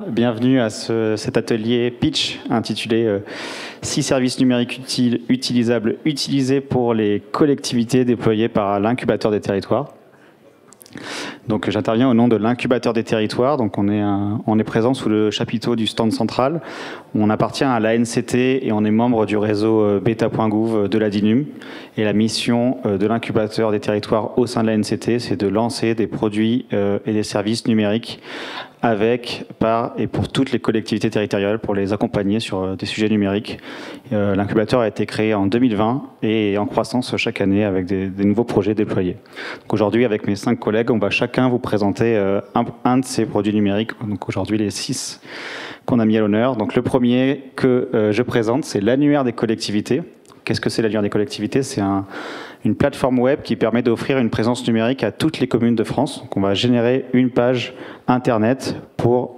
bienvenue à cet atelier pitch intitulé 6 services numériques utilisables utilisés pour les collectivités déployées par l'incubateur des territoires. Donc j'interviens au nom de l'incubateur des territoires. Donc on est présent sous le chapiteau du stand central. On appartient à l'ANCT et on est membre du réseau beta.gouv de la DINUM. Et la mission de l'incubateur des territoires au sein de l'ANCT, c'est de lancer des produits et des services numériques avec, par et pour toutes les collectivités territoriales pour les accompagner sur des sujets numériques. L'incubateur a été créé en 2020 et est en croissance chaque année avec des nouveaux projets déployés. Aujourd'hui, avec mes 5 collègues, on va chacun vous présenter un de ces produits numériques. Donc aujourd'hui, les 6 qu'on a mis à l'honneur. Donc le premier que je présente, c'est l'annuaire des collectivités. Qu'est-ce que c'est l'annuaire des collectivités? C'est une plateforme web qui permet d'offrir une présence numérique à toutes les communes de France. Donc on va générer une page Internet pour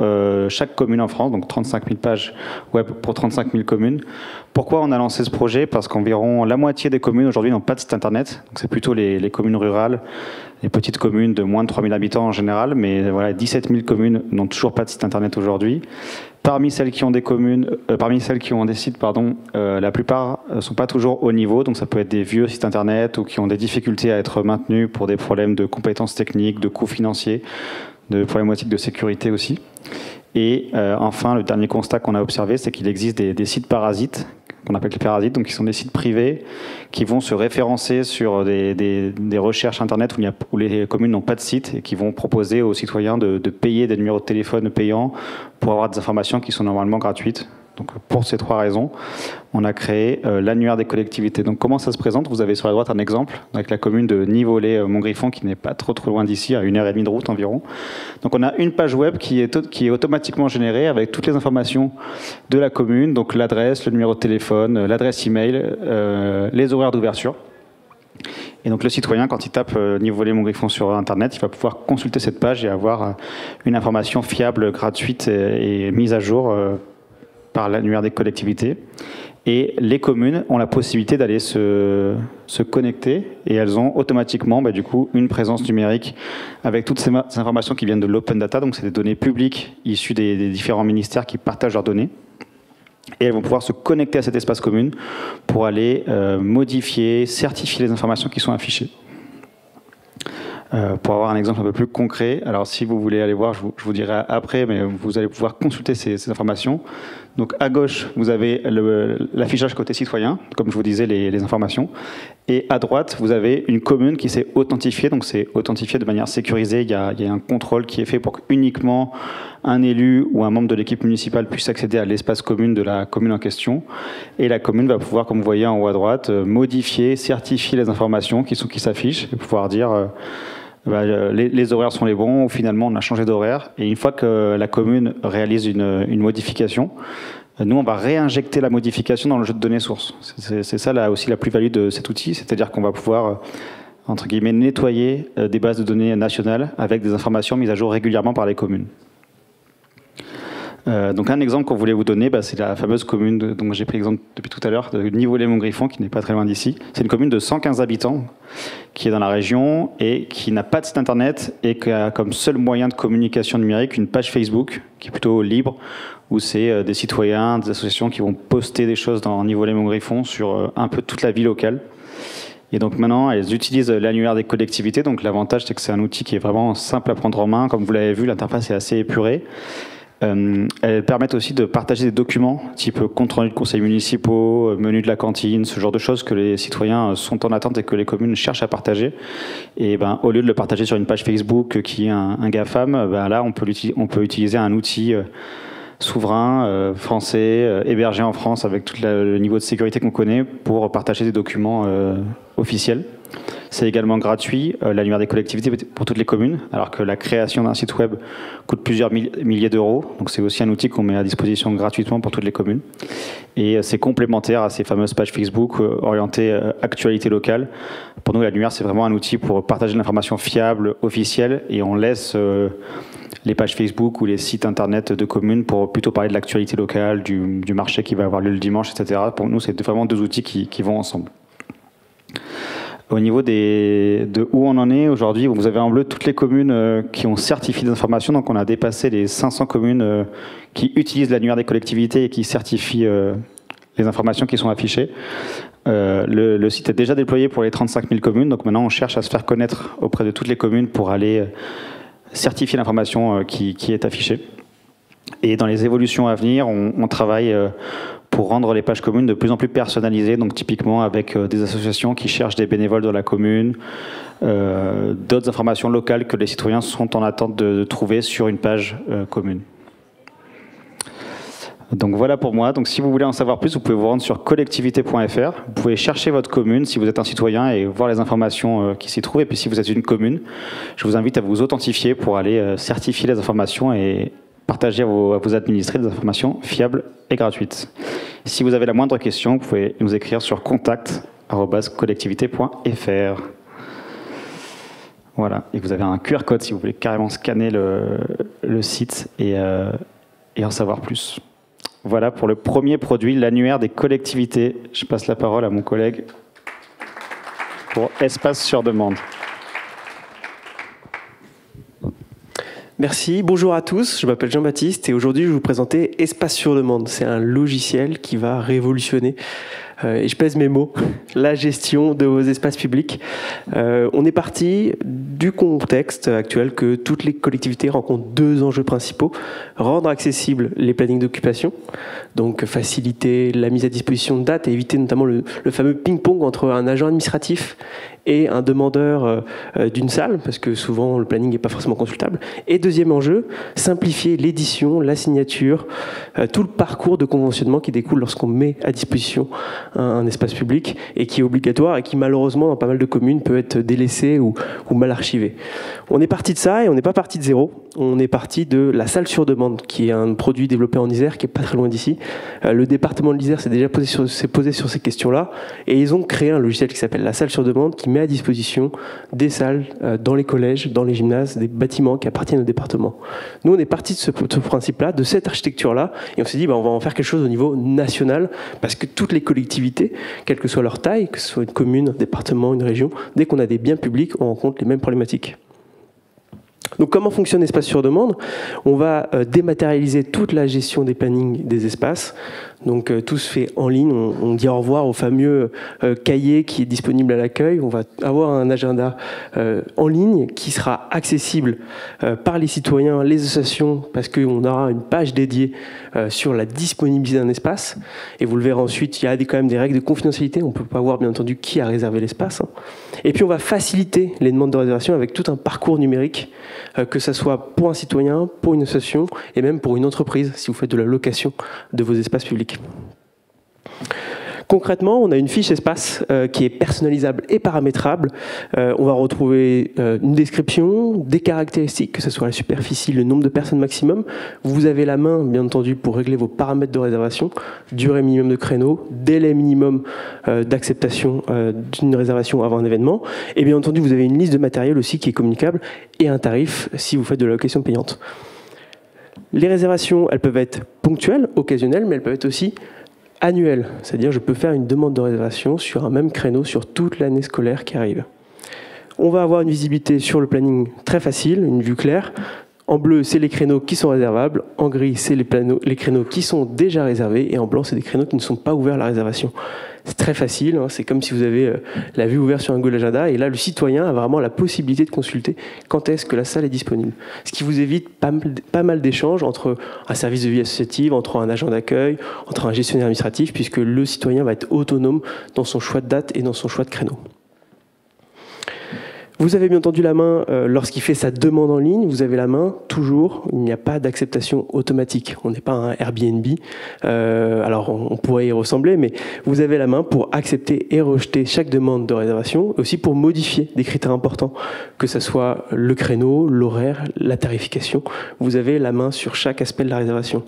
chaque commune en France, donc 35 000 pages web pour 35 000 communes. Pourquoi on a lancé ce projet? Parce qu'environ la moitié des communes aujourd'hui n'ont pas de site Internet. Donc c'est plutôt les communes rurales, les petites communes de moins de 3 000 habitants en général, mais voilà, 17 000 communes n'ont toujours pas de site Internet aujourd'hui. Parmi celles qui ont des sites, la plupart ne sont pas toujours au niveau, donc ça peut être des vieux sites Internet ou qui ont des difficultés à être maintenus pour des problèmes de compétences techniques, de coûts financiers, de problématiques de sécurité aussi. Et enfin, le dernier constat qu'on a observé, c'est qu'il existe des sites parasites, qu'on appelle les parasites, donc qui sont des sites privés qui vont se référencer sur des recherches Internet où les communes n'ont pas de site et qui vont proposer aux citoyens de payer des numéros de téléphone payants pour avoir des informations qui sont normalement gratuites. Donc pour ces 3 raisons, on a créé l'annuaire des collectivités. Donc comment ça se présente? Vous avez sur la droite un exemple avec la commune de Nivolé-Montgriffon qui n'est pas trop loin d'ici, à 1h30 de route environ. Donc on a une page web qui est automatiquement générée avec toutes les informations de la commune, donc l'adresse, le numéro de téléphone, l'adresse email, les horaires d'ouverture. Et donc le citoyen, quand il tape Nivolé-Montgriffon sur Internet, il va pouvoir consulter cette page et avoir une information fiable, gratuite et mise à jour par l'annuaire des collectivités. Et les communes ont la possibilité d'aller se connecter et elles ont automatiquement du coup une présence numérique avec toutes ces informations qui viennent de l'open data, donc c'est des données publiques issues des différents ministères qui partagent leurs données. Et elles vont pouvoir se connecter à cet espace commune pour aller modifier, certifier les informations qui sont affichées. Pour avoir un exemple un peu plus concret, alors si vous voulez aller voir, je vous dirai après, mais vous allez pouvoir consulter ces informations. Donc à gauche, vous avez l'affichage côté citoyen, comme je vous disais, les informations. Et à droite, vous avez une commune qui s'est authentifiée, donc c'est authentifié de manière sécurisée. Il y a un contrôle qui est fait pour qu'uniquement un élu ou un membre de l'équipe municipale puisse accéder à l'espace commune de la commune en question. Et la commune va pouvoir, comme vous voyez en haut à droite, modifier, certifier les informations qui s'affichent et pouvoir dire les horaires sont les bons ou finalement on a changé d'horaire. Et une fois que la commune réalise une modification, nous on va réinjecter la modification dans le jeu de données source. C'est ça là aussi la plus-value de cet outil, c'est-à-dire qu'on va pouvoir entre guillemets nettoyer des bases de données nationales avec des informations mises à jour régulièrement par les communes. Donc un exemple qu'on voulait vous donner, c'est la fameuse commune dont j'ai pris l'exemple depuis tout à l'heure, de Nivolé-Montgriffon, qui n'est pas très loin d'ici. C'est une commune de 115 habitants qui est dans la région et qui n'a pas de site internet et qui a comme seul moyen de communication numérique une page Facebook qui est plutôt libre, où c'est des citoyens, des associations qui vont poster des choses dans Nivolé-Montgriffon sur un peu toute la vie locale. Et donc maintenant, elles utilisent l'annuaire des collectivités. Donc l'avantage, c'est que c'est un outil qui est vraiment simple à prendre en main. Comme vous l'avez vu, l'interface est assez épurée. Elles permettent aussi de partager des documents type compte rendu de conseils municipaux, menu de la cantine, ce genre de choses que les citoyens sont en attente et que les communes cherchent à partager. Et au lieu de le partager sur une page Facebook qui est un GAFAM, là on peut utiliser un outil souverain, français, hébergé en France avec tout le niveau de sécurité qu'on connaît pour partager des documents officiels. C'est également gratuit, l'annuaire des collectivités pour toutes les communes, alors que la création d'un site web coûte plusieurs milliers d'euros. Donc c'est aussi un outil qu'on met à disposition gratuitement pour toutes les communes. Et c'est complémentaire à ces fameuses pages Facebook orientées actualité locale. Pour nous, l'annuaire, c'est vraiment un outil pour partager de l'information fiable, officielle, et on laisse les pages Facebook ou les sites internet de communes pour plutôt parler de l'actualité locale, du marché qui va avoir lieu le dimanche, etc. Pour nous, c'est vraiment 2 outils qui vont ensemble. Au niveau de où on en est aujourd'hui, vous avez en bleu toutes les communes qui ont certifié des informations. Donc on a dépassé les 500 communes qui utilisent l'annuaire des collectivités et qui certifient les informations qui sont affichées. Le site est déjà déployé pour les 35 000 communes. Donc maintenant on cherche à se faire connaître auprès de toutes les communes pour aller certifier l'information qui est affichée. Et dans les évolutions à venir, on travaille pour rendre les pages communes de plus en plus personnalisées, donc typiquement avec des associations qui cherchent des bénévoles dans la commune, d'autres informations locales que les citoyens sont en attente de trouver sur une page commune. Donc voilà pour moi. Donc si vous voulez en savoir plus, vous pouvez vous rendre sur collectivité.fr. Vous pouvez chercher votre commune si vous êtes un citoyen et voir les informations qui s'y trouvent. Et puis si vous êtes une commune, je vous invite à vous authentifier pour aller certifier les informations et partager à vos administrés des informations fiables et gratuites. Si vous avez la moindre question, vous pouvez nous écrire sur contact@collectivité.fr. Voilà, et vous avez un QR code si vous voulez carrément scanner le site et en savoir plus. Voilà pour le premier produit, l'annuaire des collectivités. Je passe la parole à mon collègue pour Espace sur demande. Merci, bonjour à tous, je m'appelle Jean-Baptiste et aujourd'hui je vais vous présenter Espace sur demande. C'est un logiciel qui va révolutionner, et je pèse mes mots, la gestion de vos espaces publics. On est parti du contexte actuel que toutes les collectivités rencontrent deux enjeux principaux. Rendre accessibles les plannings d'occupation, donc faciliter la mise à disposition de dates et éviter notamment le fameux ping-pong entre un agent administratif et un demandeur d'une salle, parce que souvent le planning n'est pas forcément consultable. Et deuxième enjeu, simplifier l'édition, la signature, tout le parcours de conventionnement qui découle lorsqu'on met à disposition un espace public et qui est obligatoire et qui malheureusement dans pas mal de communes peut être délaissé ou mal archivé. On est parti de ça et on n'est pas parti de zéro. On est parti de la salle sur demande, qui est un produit développé en Isère, qui est pas très loin d'ici. Le département de l'Isère s'est déjà posé sur ces questions-là et ils ont créé un logiciel qui s'appelle la salle sur demande, qui met à disposition des salles dans les collèges, dans les gymnases, des bâtiments qui appartiennent au département. Nous, on est parti de ce principe-là, de cette architecture-là, et on s'est dit, on va en faire quelque chose au niveau national, parce que toutes les collectivités, quelle que soit leur taille, que ce soit une commune, un département, une région, dès qu'on a des biens publics, on rencontre les mêmes problématiques. Donc comment fonctionne Espace sur demande? On va dématérialiser toute la gestion des plannings des espaces. Donc tout se fait en ligne. On dit au revoir au fameux cahier qui est disponible à l'accueil. On va avoir un agenda en ligne qui sera accessible par les citoyens, les associations, parce qu'on aura une page dédiée sur la disponibilité d'un espace. Et vous le verrez ensuite, il y a quand même des règles de confidentialité. On ne peut pas voir bien entendu qui a réservé l'espace. Et puis on va faciliter les demandes de réservation avec tout un parcours numérique, que ce soit pour un citoyen, pour une association et même pour une entreprise si vous faites de la location de vos espaces publics. Concrètement, on a une fiche espace qui est personnalisable et paramétrable. On va retrouver une description, des caractéristiques, que ce soit la superficie, le nombre de personnes maximum. Vous avez la main, bien entendu, pour régler vos paramètres de réservation, durée minimum de créneau, délai minimum d'acceptation d'une réservation avant un événement. Et bien entendu, vous avez une liste de matériel aussi qui est communicable et un tarif si vous faites de la location payante. Les réservations, elles peuvent être ponctuelles, occasionnelles, mais elles peuvent être aussi annuel, c'est-à-dire je peux faire une demande de réservation sur un même créneau sur toute l'année scolaire qui arrive. On va avoir une visibilité sur le planning très facile, une vue claire. En bleu, c'est les créneaux qui sont réservables. En gris, c'est les créneaux qui sont déjà réservés. Et en blanc, c'est des créneaux qui ne sont pas ouverts à la réservation. C'est très facile, c'est comme si vous avez la vue ouverte sur un Google Agenda. Et là, le citoyen a vraiment la possibilité de consulter quand est-ce que la salle est disponible. Ce qui vous évite pas mal d'échanges entre un service de vie associative, entre un agent d'accueil, entre un gestionnaire administratif, puisque le citoyen va être autonome dans son choix de date et dans son choix de créneau. Vous avez bien entendu la main lorsqu'il fait sa demande en ligne, vous avez la main toujours, il n'y a pas d'acceptation automatique. On n'est pas un Airbnb, alors on pourrait y ressembler, mais vous avez la main pour accepter et rejeter chaque demande de réservation, aussi pour modifier des critères importants, que ce soit le créneau, l'horaire, la tarification. Vous avez la main sur chaque aspect de la réservation.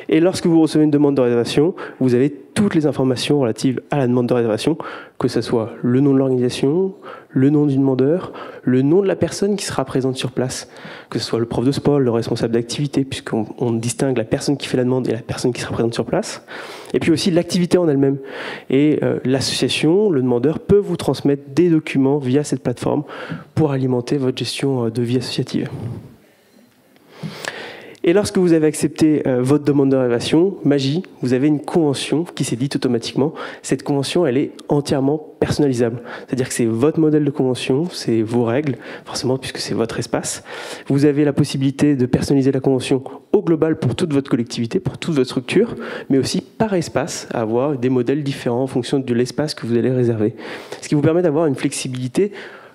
Et lorsque vous recevez une demande de réservation, vous avez toutes les informations relatives à la demande de réservation, que ce soit le nom de l'organisation, le nom du demandeur, le nom de la personne qui sera présente sur place, que ce soit le prof de sport, le responsable d'activité, puisqu'on distingue la personne qui fait la demande et la personne qui sera présente sur place, et puis aussi l'activité en elle-même. Et l'association, le demandeur, peut vous transmettre des documents via cette plateforme pour alimenter votre gestion de vie associative. Et lorsque vous avez accepté votre demande de réservation, magie, vous avez une convention qui s'édite automatiquement. Cette convention, elle est entièrement personnalisable. C'est-à-dire que c'est votre modèle de convention, c'est vos règles, forcément puisque c'est votre espace. Vous avez la possibilité de personnaliser la convention au global pour toute votre collectivité, pour toute votre structure, mais aussi par espace, avoir des modèles différents en fonction de l'espace que vous allez réserver. Ce qui vous permet d'avoir une flexibilité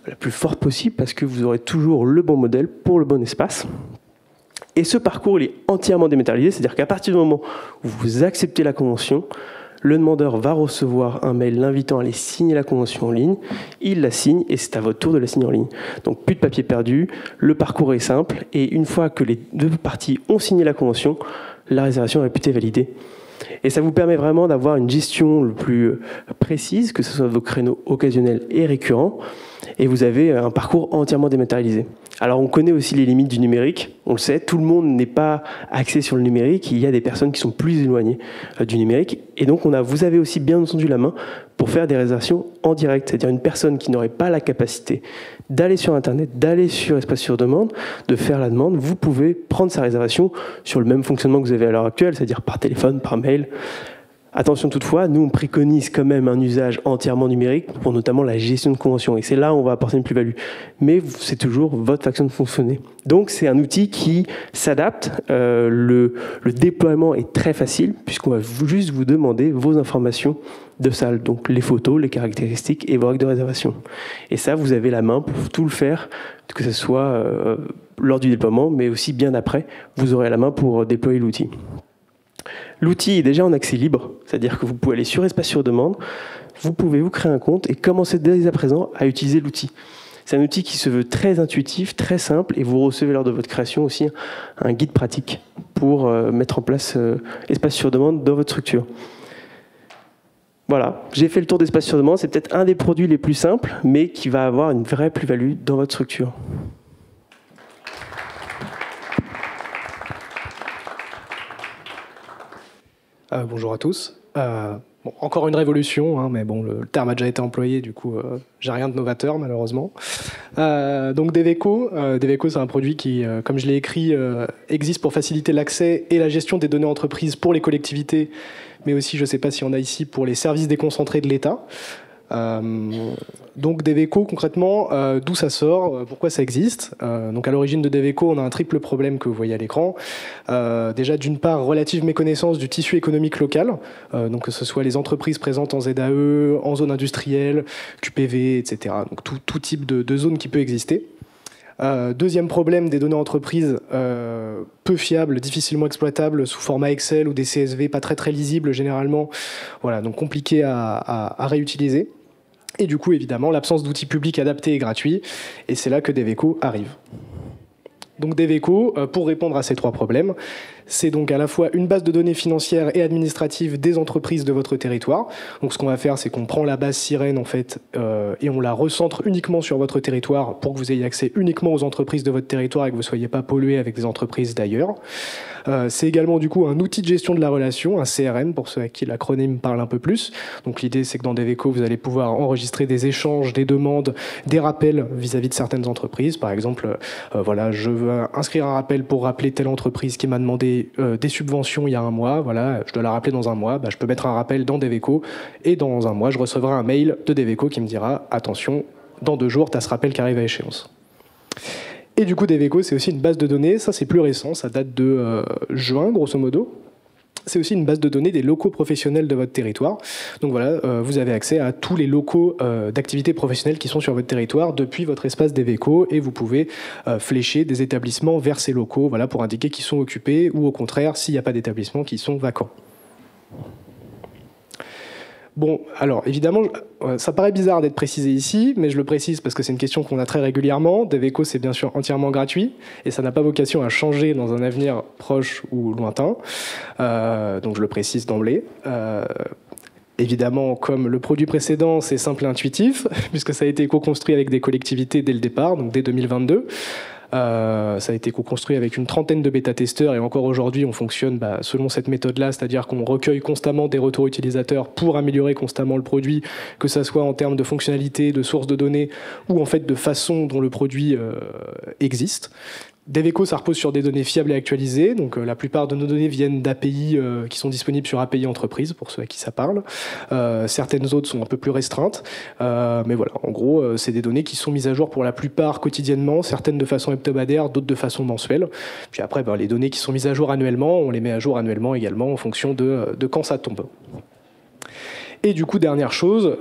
la plus forte possible parce que vous aurez toujours le bon modèle pour le bon espace. Et ce parcours, il est entièrement dématérialisé, c'est-à-dire qu'à partir du moment où vous acceptez la convention, le demandeur va recevoir un mail l'invitant à aller signer la convention en ligne, il la signe et c'est à votre tour de la signer en ligne. Donc plus de papier perdu, le parcours est simple et une fois que les deux parties ont signé la convention, la réservation est réputée validée. Et ça vous permet vraiment d'avoir une gestion le plus précise, que ce soit vos créneaux occasionnels et récurrents, et vous avez un parcours entièrement dématérialisé. Alors on connaît aussi les limites du numérique, on le sait, tout le monde n'est pas axé sur le numérique, il y a des personnes qui sont plus éloignées du numérique, et donc vous avez aussi bien entendu la main pour faire des réservations en direct, c'est-à-dire une personne qui n'aurait pas la capacité d'aller sur Internet, d'aller sur Espace sur demande, de faire la demande, vous pouvez prendre sa réservation sur le même fonctionnement que vous avez à l'heure actuelle, c'est-à-dire par téléphone, par mail. Attention toutefois, nous on préconise quand même un usage entièrement numérique pour notamment la gestion de convention. Et c'est là où on va apporter une plus-value. Mais c'est toujours votre façon de fonctionner. Donc c'est un outil qui s'adapte. Le déploiement est très facile puisqu'on va juste vous demander vos informations de salle. Donc les photos, les caractéristiques et vos règles de réservation. Et ça, vous avez la main pour tout le faire, que ce soit lors du déploiement, mais aussi bien après, vous aurez la main pour déployer l'outil. L'outil est déjà en accès libre, c'est-à-dire que vous pouvez aller sur Espace sur demande, vous pouvez vous créer un compte et commencer dès à présent à utiliser l'outil. C'est un outil qui se veut très intuitif, très simple, et vous recevez lors de votre création aussi un guide pratique pour mettre en place Espace sur demande dans votre structure. Voilà, j'ai fait le tour d'Espace sur demande, c'est peut-être un des produits les plus simples, mais qui va avoir une vraie plus-value dans votre structure. Bonjour à tous. Bon, encore une révolution, hein, mais bon, le terme a déjà été employé, du coup, j'ai rien de novateur, malheureusement. Donc Deveco, c'est un produit qui, comme je l'ai écrit, existe pour faciliter l'accès et la gestion des données entreprises pour les collectivités, mais aussi, je ne sais pas si on a ici, pour les services déconcentrés de l'État. Donc Deveco, concrètement, d'où ça sort, pourquoi ça existe. Donc à l'origine de Deveco, on a un triple problème que vous voyez à l'écran. Déjà, d'une part, relative méconnaissance du tissu économique local, donc que ce soit les entreprises présentes en ZAE, en zone industrielle, QPV, etc. Donc tout type de zone qui peut exister. Deuxième problème, des données entreprises peu fiables, difficilement exploitables sous format Excel ou des CSV pas très lisibles généralement, voilà, donc compliqué à réutiliser. Et du coup, évidemment, l'absence d'outils publics adaptés et gratuits, et c'est là que Deveco arrive. Donc Deveco, pour répondre à ces trois problèmes, c'est donc à la fois une base de données financières et administratives des entreprises de votre territoire. Donc ce qu'on va faire, c'est qu'on prend la base Sirène en fait et on la recentre uniquement sur votre territoire pour que vous ayez accès uniquement aux entreprises de votre territoire et que vous ne soyez pas pollué avec des entreprises d'ailleurs. C'est également du coup un outil de gestion de la relation, un CRM pour ceux à qui l'acronyme parle un peu plus. Donc l'idée c'est que dans Deveco, vous allez pouvoir enregistrer des échanges, des demandes, des rappels vis-à-vis de certaines entreprises. Par exemple, voilà, je veux inscrire un rappel pour rappeler telle entreprise qui m'a demandé des subventions il y a un mois, voilà, je dois la rappeler dans un mois, je peux mettre un rappel dans Deveco et dans un mois, je recevrai un mail de Deveco qui me dira « Attention, dans 2 jours, tu as ce rappel qui arrive à échéance ». Et du coup, Deveco, c'est aussi une base de données, ça c'est plus récent, ça date de juin, grosso modo. C'est aussi une base de données des locaux professionnels de votre territoire. Donc voilà, vous avez accès à tous les locaux d'activités professionnelles qui sont sur votre territoire depuis votre espace Deveco et vous pouvez flécher des établissements vers ces locaux, voilà, pour indiquer qu'ils sont occupés ou au contraire, s'il n'y a pas d'établissements qui sont vacants. Bon, alors évidemment, ça paraît bizarre d'être précisé ici, mais je le précise parce que c'est une question qu'on a très régulièrement. Deveco, c'est bien sûr entièrement gratuit et ça n'a pas vocation à changer dans un avenir proche ou lointain. Donc je le précise d'emblée. Évidemment, comme le produit précédent, c'est simple et intuitif, puisque ça a été co-construit avec des collectivités dès le départ, donc dès 2022. Ça a été co-construit avec une trentaine de bêta-testeurs et encore aujourd'hui on fonctionne selon cette méthode-là, c'est-à-dire qu'on recueille constamment des retours utilisateurs pour améliorer constamment le produit, que ça soit en termes de fonctionnalité, de sources de données ou en fait de façon dont le produit existe. Deveco, ça repose sur des données fiables et actualisées. Donc, la plupart de nos données viennent d'API qui sont disponibles sur API Entreprise, pour ceux à qui ça parle. Certaines autres sont un peu plus restreintes. Mais voilà, en gros, c'est des données qui sont mises à jour pour la plupart quotidiennement, certaines de façon hebdomadaire, d'autres de façon mensuelle. Puis après, les données qui sont mises à jour annuellement, on les met à jour annuellement également en fonction de quand ça tombe. Et du coup, dernière chose,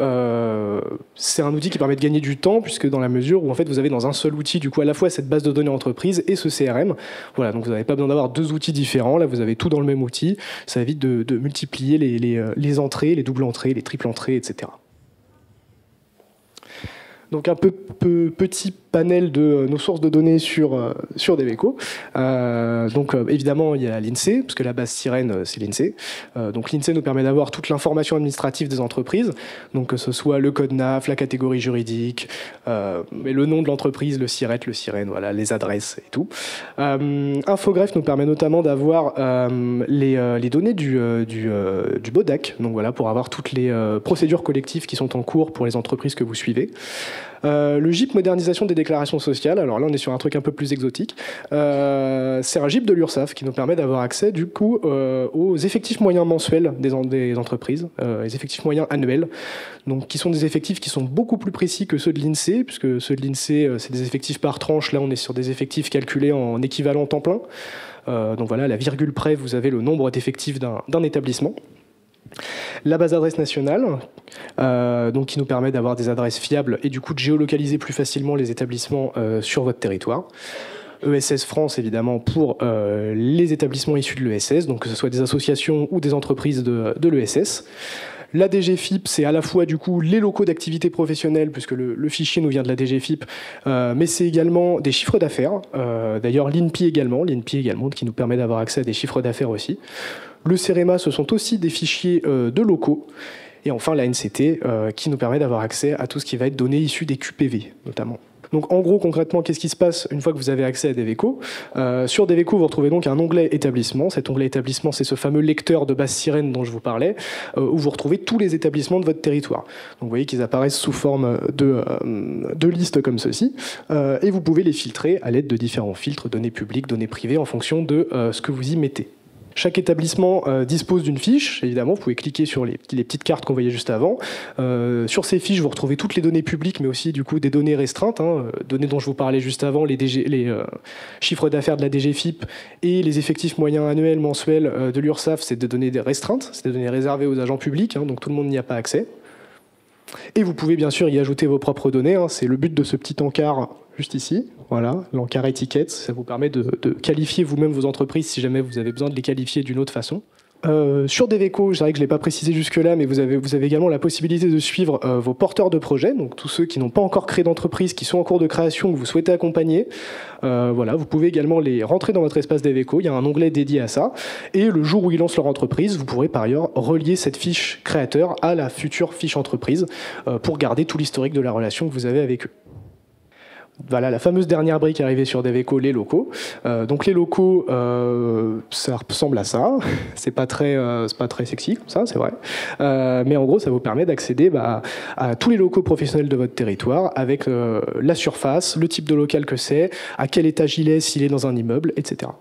c'est un outil qui permet de gagner du temps, puisque dans la mesure où en fait, vous avez dans un seul outil du coup, à la fois cette base de données entreprise et ce CRM. Voilà, donc vous n'avez pas besoin d'avoir deux outils différents. Là, vous avez tout dans le même outil. Ça évite de multiplier les entrées, les doubles entrées, les triples entrées, etc. Donc un petit panel de nos sources de données sur Deveco. Évidemment, il y a l'INSEE, parce que la base sirène, c'est l'INSEE. Donc l'INSEE nous permet d'avoir toute l'information administrative des entreprises, donc que ce soit le code NAF, la catégorie juridique, le nom de l'entreprise, le SIRET, le sirène, voilà, les adresses et tout. Infogreffe nous permet notamment d'avoir les données du BODAC, donc voilà, pour avoir toutes les procédures collectives qui sont en cours pour les entreprises que vous suivez. Le GIP modernisation des déclarations sociales, alors là on est sur un truc un peu plus exotique, c'est un GIP de l'URSSAF qui nous permet d'avoir accès du coup aux effectifs moyens mensuels des entreprises, les effectifs moyens annuels, donc qui sont des effectifs qui sont beaucoup plus précis que ceux de l'INSEE, puisque ceux de l'INSEE c'est des effectifs par tranche, là on est sur des effectifs calculés en équivalent temps plein, donc voilà, à la virgule près vous avez le nombre d'effectifs d'un établissement. La base adresse nationale, donc qui nous permet d'avoir des adresses fiables et du coup de géolocaliser plus facilement les établissements sur votre territoire. ESS France, évidemment, pour les établissements issus de l'ESS, donc que ce soit des associations ou des entreprises de l'ESS. La DGFIP, c'est à la fois du coup les locaux d'activité professionnelle, puisque le fichier nous vient de la DGFIP, mais c'est également des chiffres d'affaires. D'ailleurs, l'INPI également, qui nous permet d'avoir accès à des chiffres d'affaires aussi. Le CEREMA, ce sont aussi des fichiers de locaux. Et enfin, la NCT, qui nous permet d'avoir accès à tout ce qui va être données issues des QPV, notamment. Donc en gros, concrètement, qu'est-ce qui se passe une fois que vous avez accès à Deveco ? Sur Deveco, vous retrouvez donc un onglet établissement. Cet onglet établissement, c'est ce fameux lecteur de base sirène dont je vous parlais, où vous retrouvez tous les établissements de votre territoire. Donc vous voyez qu'ils apparaissent sous forme de listes comme ceci, et vous pouvez les filtrer à l'aide de différents filtres, données publiques, données privées, en fonction de ce que vous y mettez. Chaque établissement dispose d'une fiche, évidemment, vous pouvez cliquer sur les petites cartes qu'on voyait juste avant. Sur ces fiches, vous retrouvez toutes les données publiques, mais aussi du coup des données restreintes, données dont je vous parlais juste avant, les chiffres d'affaires de la DGFIP et les effectifs moyens annuels, mensuels de l'URSSAF, c'est des données restreintes, c'est des données réservées aux agents publics, donc tout le monde n'y a pas accès. Et vous pouvez bien sûr y ajouter vos propres données, c'est le but de ce petit encart juste ici, voilà, l'encart étiquette, ça vous permet de qualifier vous-même vos entreprises si jamais vous avez besoin de les qualifier d'une autre façon. Sur Deveco, je dirais que je ne l'ai pas précisé jusque-là, mais vous avez également la possibilité de suivre vos porteurs de projets, donc tous ceux qui n'ont pas encore créé d'entreprise, qui sont en cours de création, que vous souhaitez accompagner. Voilà, vous pouvez également les rentrer dans votre espace Deveco, il y a un onglet dédié à ça, et le jour où ils lancent leur entreprise, vous pourrez par ailleurs relier cette fiche créateur à la future fiche entreprise pour garder tout l'historique de la relation que vous avez avec eux. Voilà la fameuse dernière brique arrivée sur Deveco, les locaux. Donc les locaux, ça ressemble à ça. C'est pas très sexy comme ça, c'est vrai. Mais en gros, ça vous permet d'accéder à tous les locaux professionnels de votre territoire avec la surface, le type de local que c'est, à quel étage il est, s'il est dans un immeuble, etc.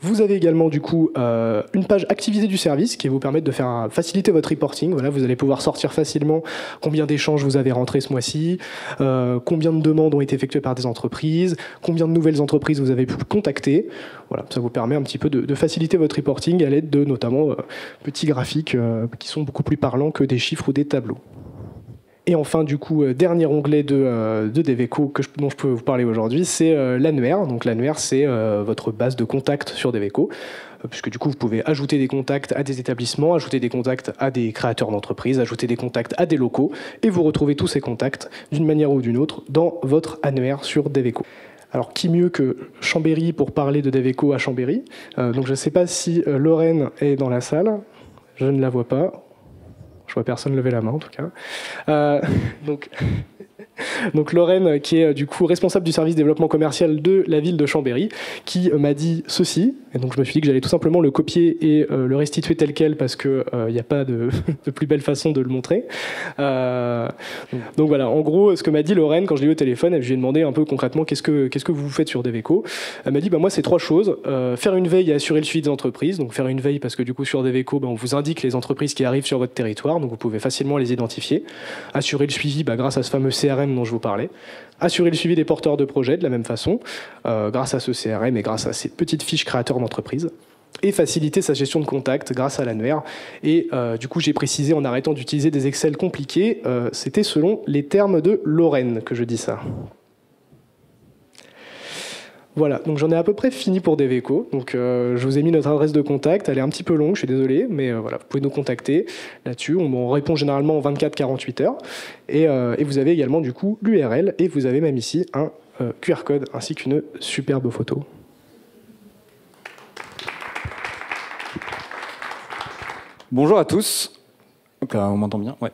Vous avez également du coup une page activité du service qui va vous permettre de faciliter votre reporting. Voilà, vous allez pouvoir sortir facilement combien d'échanges vous avez rentrés ce mois-ci, combien de demandes ont été effectuées par des entreprises, combien de nouvelles entreprises vous avez pu contacter. Voilà, ça vous permet un petit peu de faciliter votre reporting à l'aide de notamment petits graphiques qui sont beaucoup plus parlants que des chiffres ou des tableaux. Et enfin, du coup, dernier onglet de Deveco dont je peux vous parler aujourd'hui, c'est l'annuaire. Donc l'annuaire, c'est votre base de contacts sur Deveco, puisque du coup, vous pouvez ajouter des contacts à des établissements, ajouter des contacts à des créateurs d'entreprises, ajouter des contacts à des locaux, et vous retrouvez tous ces contacts, d'une manière ou d'une autre, dans votre annuaire sur Deveco. Alors, qui mieux que Chambéry pour parler de Deveco à Chambéry ? Donc je ne sais pas si Lorraine est dans la salle, je ne la vois pas. Je vois personne lever la main en tout cas. Donc Lorraine, qui est du coup responsable du service développement commercial de la ville de Chambéry, qui m'a dit ceci, et donc je me suis dit que j'allais tout simplement le copier et le restituer tel quel parce qu'il n'y a pas de plus belle façon de le montrer. Donc voilà, en gros, ce que m'a dit Lorraine quand je l'ai eu au téléphone, je lui ai demandé un peu concrètement qu'est-ce que vous faites sur Deveco. Elle m'a dit moi c'est 3 choses, faire une veille et assurer le suivi des entreprises, donc faire une veille parce que du coup sur Deveco on vous indique les entreprises qui arrivent sur votre territoire, donc vous pouvez facilement les identifier, assurer le suivi grâce à ce fameux CRM dont je vous parlais, assurer le suivi des porteurs de projets de la même façon, grâce à ce CRM et grâce à ces petites fiches créateurs d'entreprise, et faciliter sa gestion de contact grâce à l'annuaire. Et du coup, j'ai précisé en arrêtant d'utiliser des Excel compliqués, c'était selon les termes de Lorraine que je dis ça. Voilà, donc j'en ai à peu près fini pour Deveco. Donc je vous ai mis notre adresse de contact, elle est un petit peu longue, je suis désolé, mais voilà, vous pouvez nous contacter là-dessus. On répond généralement en 24-48 heures. Et vous avez également du coup l'URL et vous avez même ici un QR code ainsi qu'une superbe photo. Bonjour à tous. Donc là, on m'entend bien ? Ouais.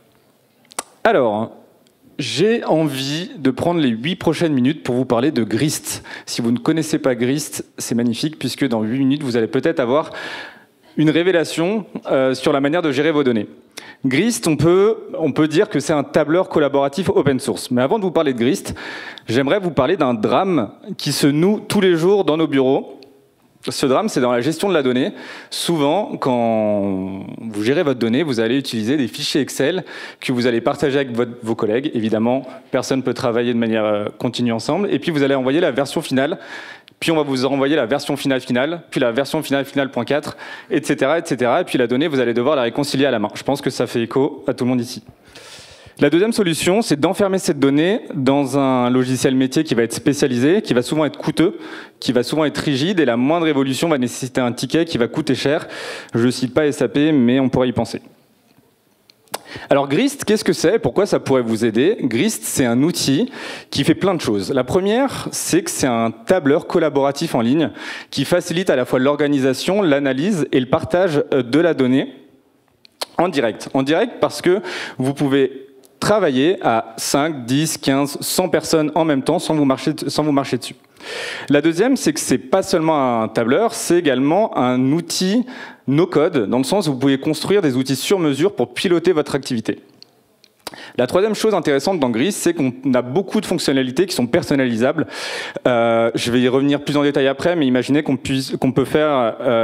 Alors, j'ai envie de prendre les 8 prochaines minutes pour vous parler de Grist. Si vous ne connaissez pas Grist, c'est magnifique puisque dans 8 minutes, vous allez peut-être avoir une révélation sur la manière de gérer vos données. Grist, on peut dire que c'est un tableur collaboratif open source. Mais avant de vous parler de Grist, j'aimerais vous parler d'un drame qui se noue tous les jours dans nos bureaux. Ce drame, c'est dans la gestion de la donnée. Souvent, quand vous gérez votre donnée, vous allez utiliser des fichiers Excel que vous allez partager avec vos collègues. Évidemment, personne ne peut travailler de manière continue ensemble. Et puis, vous allez envoyer la version finale. Puis, on va vous renvoyer la version finale, puis la version finale.4, etc., etc. Et puis, la donnée, vous allez devoir la réconcilier à la main. Je pense que ça fait écho à tout le monde ici. La deuxième solution, c'est d'enfermer cette donnée dans un logiciel métier qui va être spécialisé, qui va souvent être coûteux, qui va souvent être rigide, et la moindre évolution va nécessiter un ticket qui va coûter cher. Je ne cite pas SAP, mais on pourrait y penser. Alors Grist, qu'est-ce que c'est ? Pourquoi ça pourrait vous aider ? Grist, c'est un outil qui fait plein de choses. La première, c'est que c'est un tableur collaboratif en ligne qui facilite à la fois l'organisation, l'analyse et le partage de la donnée en direct. En direct parce que vous pouvez travailler à 5, 10, 15, 100 personnes en même temps sans vous marcher dessus. La deuxième, c'est que c'est pas seulement un tableur, c'est également un outil no-code, dans le sens où vous pouvez construire des outils sur mesure pour piloter votre activité. La troisième chose intéressante dans Grist, c'est qu'on a beaucoup de fonctionnalités qui sont personnalisables. Je vais y revenir plus en détail après, mais imaginez qu'on peut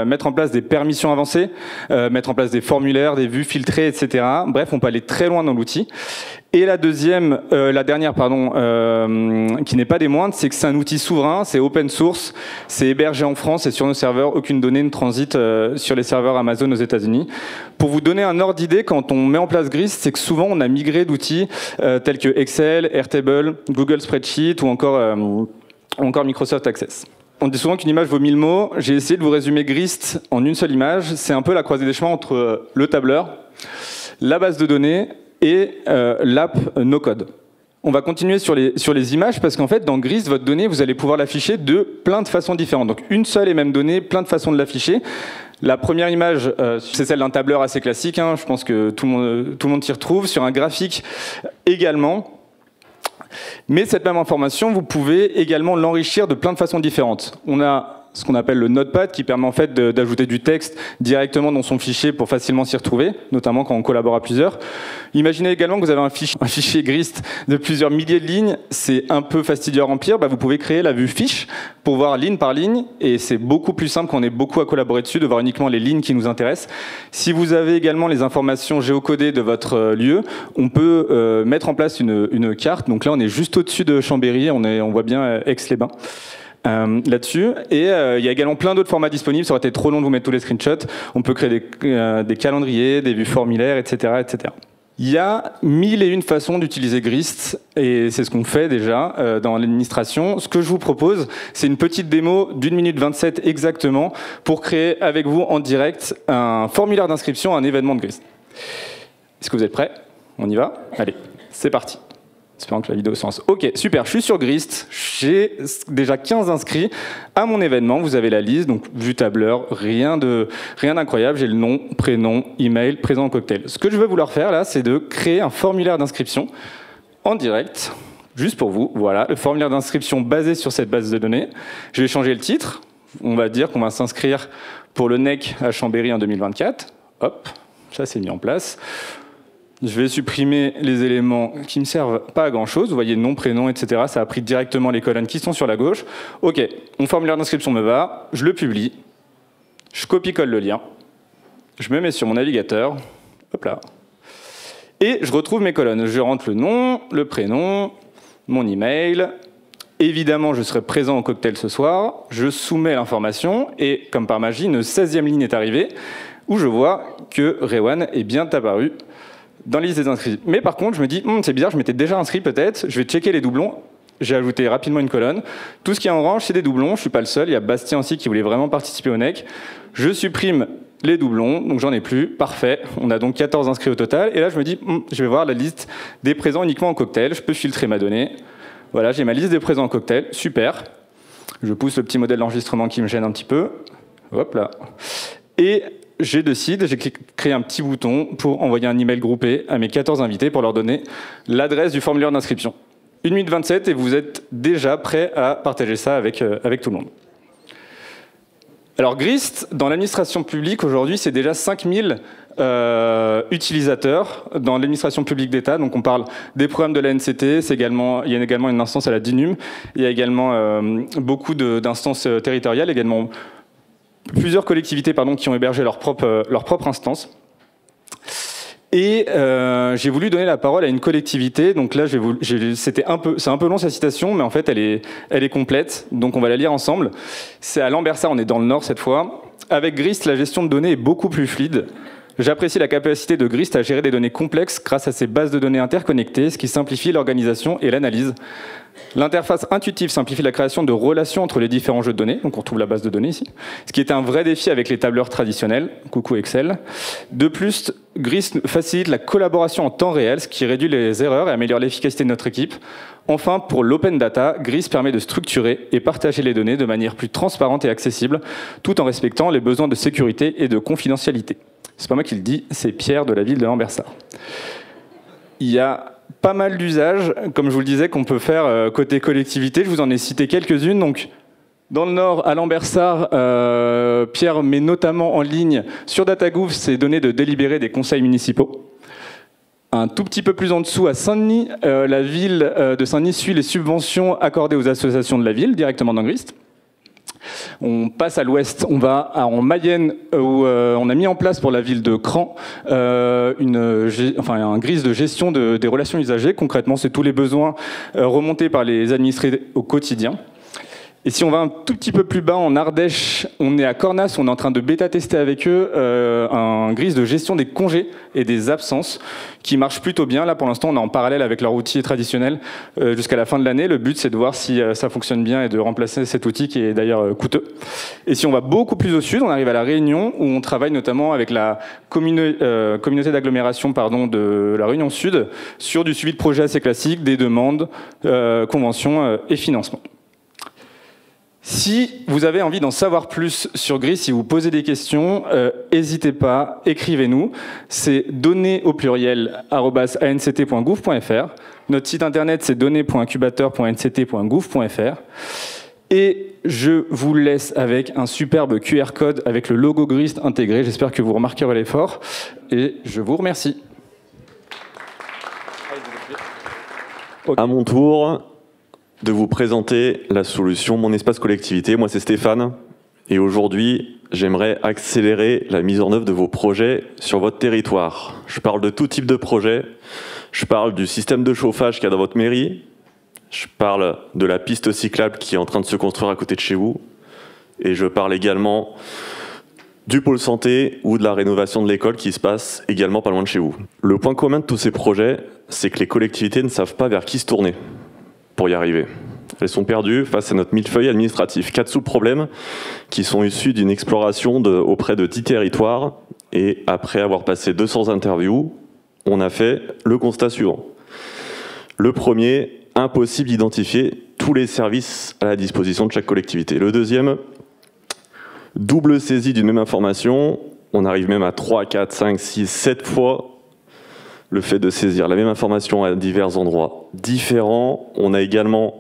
mettre en place des permissions avancées, mettre en place des formulaires, des vues filtrées, etc. Bref, on peut aller très loin dans l'outil. Et la dernière, qui n'est pas des moindres, c'est que c'est un outil souverain, c'est open source, c'est hébergé en France et sur nos serveurs, aucune donnée ne transite sur les serveurs Amazon aux États-Unis. Pour vous donner un ordre d'idée, quand on met en place Grist, c'est que souvent on a migré d'outils tels que Excel, Airtable, Google Spreadsheet ou encore Microsoft Access. On dit souvent qu'une image vaut 1000 mots. J'ai essayé de vous résumer Grist en une seule image. C'est un peu la croisée des chemins entre le tableur, la base de données et l'app no-code. On va continuer sur les images parce qu'en fait, dans Grist, votre donnée, vous allez pouvoir l'afficher de plein de façons différentes. Donc, une seule et même donnée, plein de façons de l'afficher. La première image, c'est celle d'un tableur assez classique. Je pense que tout le monde s'y retrouve. Sur un graphique également. Mais cette même information, vous pouvez également l'enrichir de plein de façons différentes. On a ce qu'on appelle le Notepad, qui permet en fait d'ajouter du texte directement dans son fichier pour facilement s'y retrouver, notamment quand on collabore à plusieurs. Imaginez également que vous avez un fichier Grist de plusieurs milliers de lignes, c'est un peu fastidieux à remplir, vous pouvez créer la vue fiche pour voir ligne par ligne, et c'est beaucoup plus simple quand on est beaucoup à collaborer dessus, de voir uniquement les lignes qui nous intéressent. Si vous avez également les informations géocodées de votre lieu, on peut mettre en place une carte, donc là on est juste au-dessus de Chambéry, on voit bien Aix-les-Bains. Là-dessus, et il y a également plein d'autres formats disponibles. Ça aurait été trop long de vous mettre tous les screenshots. On peut créer des calendriers, des vues formulaires, etc., etc. Il y a 1001 façons d'utiliser Grist, et c'est ce qu'on fait déjà dans l'administration. Ce que je vous propose, c'est une petite démo d'1 minute 27 exactement pour créer avec vous en direct un formulaire d'inscription à un événement de Grist. Est-ce que vous êtes prêts ? On y va ? Allez, c'est parti. Espérons que la vidéo se lance. Ok, super, je suis sur Grist. j'ai déjà 15 inscrits à mon événement. Vous avez la liste, donc vue tableur, rien d'incroyable. J'ai le nom, prénom, email, présent au cocktail. Ce que je veux vous leur faire là, c'est de créer un formulaire d'inscription en direct, juste pour vous. Voilà, le formulaire d'inscription basé sur cette base de données. Je vais changer le titre. On va dire qu'on va s'inscrire pour le NEC à Chambéry en 2024. Hop, ça c'est mis en place. Je vais supprimer les éléments qui ne me servent pas à grand-chose. Vous voyez nom, prénom, etc. Ça a pris directement les colonnes qui sont sur la gauche. OK, mon formulaire d'inscription me va. Je le publie. Je copie-colle le lien. Je me mets sur mon navigateur. Hop là. Et je retrouve mes colonnes. Je rentre le nom, le prénom, mon email. Évidemment, je serai présent au cocktail ce soir. Je soumets l'information. Et comme par magie, une 16e ligne est arrivée où je vois que Rewan est bien apparu dans la liste des inscrits. Mais par contre, je me dis, c'est bizarre, je m'étais déjà inscrit peut-être, je vais checker les doublons. J'ai ajouté rapidement une colonne. Tout ce qui est en orange, c'est des doublons, je ne suis pas le seul. Il y a Bastien aussi qui voulait vraiment participer au NEC. Je supprime les doublons, donc j'en ai plus, parfait. On a donc 14 inscrits au total. Et là, je me dis, je vais voir la liste des présents uniquement en cocktail. Je peux filtrer ma donnée. Voilà, j'ai ma liste des présents en cocktail, super. Je pousse le petit modèle d'enregistrement qui me gêne un petit peu. Hop là. Et j'ai créé un petit bouton pour envoyer un email groupé à mes 14 invités pour leur donner l'adresse du formulaire d'inscription. 1 minute 27 et vous êtes déjà prêt à partager ça avec tout le monde. Alors Grist, dans l'administration publique aujourd'hui, c'est déjà 5000 utilisateurs dans l'administration publique d'État. Donc on parle des programmes de la NCT, il y a également une instance à la DINUM, il y a également beaucoup d'instances territoriales, également plusieurs collectivités qui ont hébergé leur propre instance. Et j'ai voulu donner la parole à une collectivité. Donc là, c'est un peu long sa citation, mais en fait, elle est complète. Donc on va la lire ensemble. C'est à Lambersart, on est dans le Nord cette fois. Avec Grist, la gestion de données est beaucoup plus fluide. J'apprécie la capacité de Grist à gérer des données complexes grâce à ses bases de données interconnectées, ce qui simplifie l'organisation et l'analyse. L'interface intuitive simplifie la création de relations entre les différents jeux de données, donc on retrouve la base de données ici, ce qui est un vrai défi avec les tableurs traditionnels, coucou Excel. De plus, Grist facilite la collaboration en temps réel, ce qui réduit les erreurs et améliore l'efficacité de notre équipe. Enfin, pour l'open data, Grist permet de structurer et partager les données de manière plus transparente et accessible, tout en respectant les besoins de sécurité et de confidentialité. C'est pas moi qui le dis, c'est Pierre de la ville de Lambersart. Il y a pas mal d'usages, comme je vous le disais, qu'on peut faire côté collectivité. Je vous en ai cité quelques-unes. Donc, dans le Nord, à Lambersart, Pierre met notamment en ligne sur DataGouv ces données de délibérés des conseils municipaux. Un tout petit peu plus en dessous, à Saint-Denis, la ville de Saint-Denis suit les subventions accordées aux associations de la ville, directement dans Grist. On passe à l'ouest, on va en Mayenne où on a mis en place pour la ville de Cran un Grist de gestion des relations usagers. Concrètement, c'est tous les besoins remontés par les administrés au quotidien. Et si on va un tout petit peu plus bas, en Ardèche, on est à Cornas, on est en train de bêta-tester avec eux un Grist de gestion des congés et des absences qui marche plutôt bien. Là, pour l'instant, on est en parallèle avec leur outil traditionnel jusqu'à la fin de l'année. Le but, c'est de voir si ça fonctionne bien et de remplacer cet outil qui est d'ailleurs coûteux. Et si on va beaucoup plus au sud, on arrive à La Réunion, où on travaille notamment avec la communauté d'agglomération de la Réunion Sud sur du suivi de projets assez classiques, des demandes, conventions et financements. Si vous avez envie d'en savoir plus sur Grist, si vous posez des questions, n'hésitez pas, écrivez-nous. C'est données au pluriel @anct.gouv.fr. Notre site internet, c'est données.incubateur.nct.gouv.fr. Et je vous laisse avec un superbe QR code avec le logo Grist intégré. J'espère que vous remarquerez l'effort. Et je vous remercie. À mon tour de vous présenter la solution Mon Espace Collectivité. Moi, c'est Stéphane. Et aujourd'hui, j'aimerais accélérer la mise en œuvre de vos projets sur votre territoire. Je parle de tout type de projet. Je parle du système de chauffage qu'il y a dans votre mairie. Je parle de la piste cyclable qui est en train de se construire à côté de chez vous. Et je parle également du pôle santé ou de la rénovation de l'école qui se passe également pas loin de chez vous. Le point commun de tous ces projets, c'est que les collectivités ne savent pas vers qui se tourner pour y arriver. Elles sont perdues face à notre millefeuille administratif. 4 sous-problèmes qui sont issus d'une exploration auprès de 10 territoires. Et après avoir passé 200 interviews, on a fait le constat suivant. Le premier, impossible d'identifier tous les services à la disposition de chaque collectivité. Le deuxième, double saisie d'une même information. On arrive même à 3, 4, 5, 6, 7 fois le fait de saisir la même information à divers endroits différents. On a également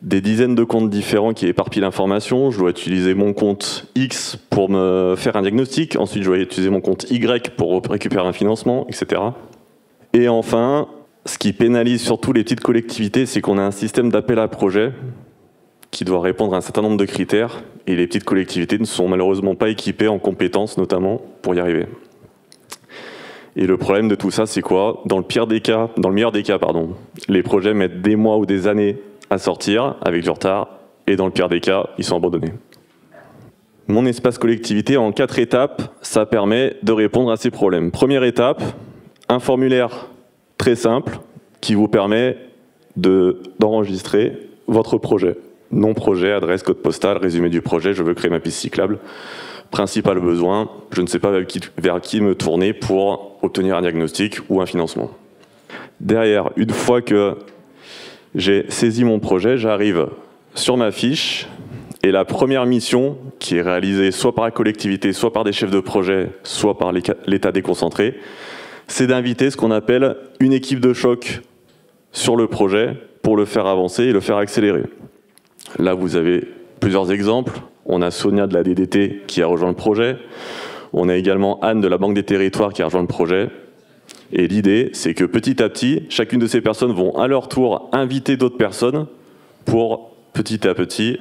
des dizaines de comptes différents qui éparpillent l'information. Je dois utiliser mon compte X pour me faire un diagnostic. Ensuite, je dois utiliser mon compte Y pour récupérer un financement, etc. Et enfin, ce qui pénalise surtout les petites collectivités, c'est qu'on a un système d'appel à projet qui doit répondre à un certain nombre de critères. Et les petites collectivités ne sont malheureusement pas équipées en compétences, notamment, pour y arriver. Et le problème de tout ça, c'est quoi? Dans le meilleur des cas, les projets mettent des mois ou des années à sortir avec du retard, et dans le pire des cas, ils sont abandonnés. Mon espace collectivité, en 4 étapes, ça permet de répondre à ces problèmes. Première étape, un formulaire très simple qui vous permet d'enregistrer votre projet. Nom, projet, adresse, code postal, résumé du projet, je veux créer ma piste cyclable. Principal besoin, je ne sais pas vers qui me tourner pour obtenir un diagnostic ou un financement. Derrière, une fois que j'ai saisi mon projet, j'arrive sur ma fiche et la première mission qui est réalisée soit par la collectivité, soit par des chefs de projet, soit par l'État déconcentré, c'est d'inviter ce qu'on appelle une équipe de choc sur le projet pour le faire avancer et le faire accélérer. Là, vous avez plusieurs exemples. On a Sonia de la DDT qui a rejoint le projet. On a également Anne de la Banque des Territoires qui a rejoint le projet. Et l'idée, c'est que petit à petit, chacune de ces personnes vont à leur tour inviter d'autres personnes pour, petit à petit,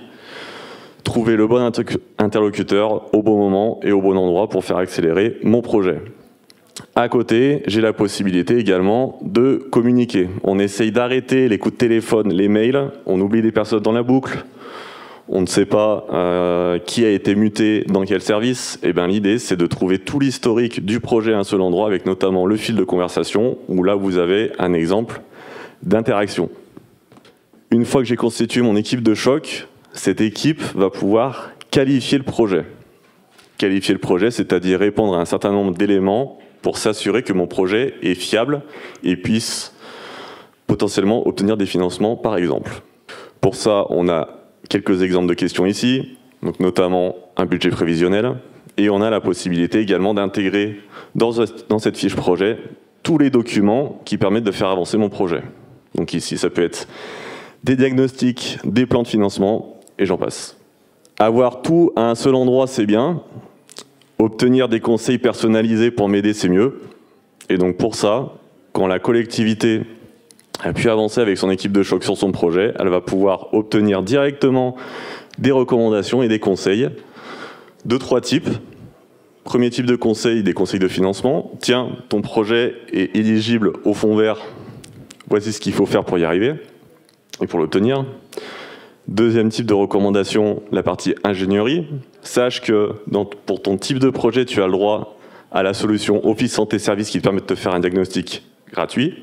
trouver le bon interlocuteur au bon moment et au bon endroit pour faire accélérer mon projet. À côté, j'ai la possibilité également de communiquer. On essaye d'arrêter les coups de téléphone, les mails. On oublie des personnes dans la boucle. On ne sait pas qui a été muté dans quel service. Et bien, l'idée, c'est de trouver tout l'historique du projet à un seul endroit, avec notamment le fil de conversation, où là, vous avez un exemple d'interaction. Une fois que j'ai constitué mon équipe de choc, cette équipe va pouvoir qualifier le projet. Qualifier le projet, c'est-à-dire répondre à un certain nombre d'éléments pour s'assurer que mon projet est fiable et puisse potentiellement obtenir des financements, par exemple. Pour ça, on a quelques exemples de questions ici, donc notamment un budget prévisionnel, et on a la possibilité également d'intégrer dans cette fiche projet tous les documents qui permettent de faire avancer mon projet. Donc ici, ça peut être des diagnostics, des plans de financement, et j'en passe. Avoir tout à un seul endroit, c'est bien. Obtenir des conseils personnalisés pour m'aider, c'est mieux. Et donc pour ça, quand la collectivité a pu avancer avec son équipe de choc sur son projet, elle va pouvoir obtenir directement des recommandations et des conseils de 3 types. Premier type de conseil, des conseils de financement. Tiens, ton projet est éligible au fonds vert, voici ce qu'il faut faire pour y arriver et pour l'obtenir. Deuxième type de recommandation, la partie ingénierie. Sache que pour ton type de projet, tu as le droit à la solution Office Santé Service qui te permet de te faire un diagnostic gratuit.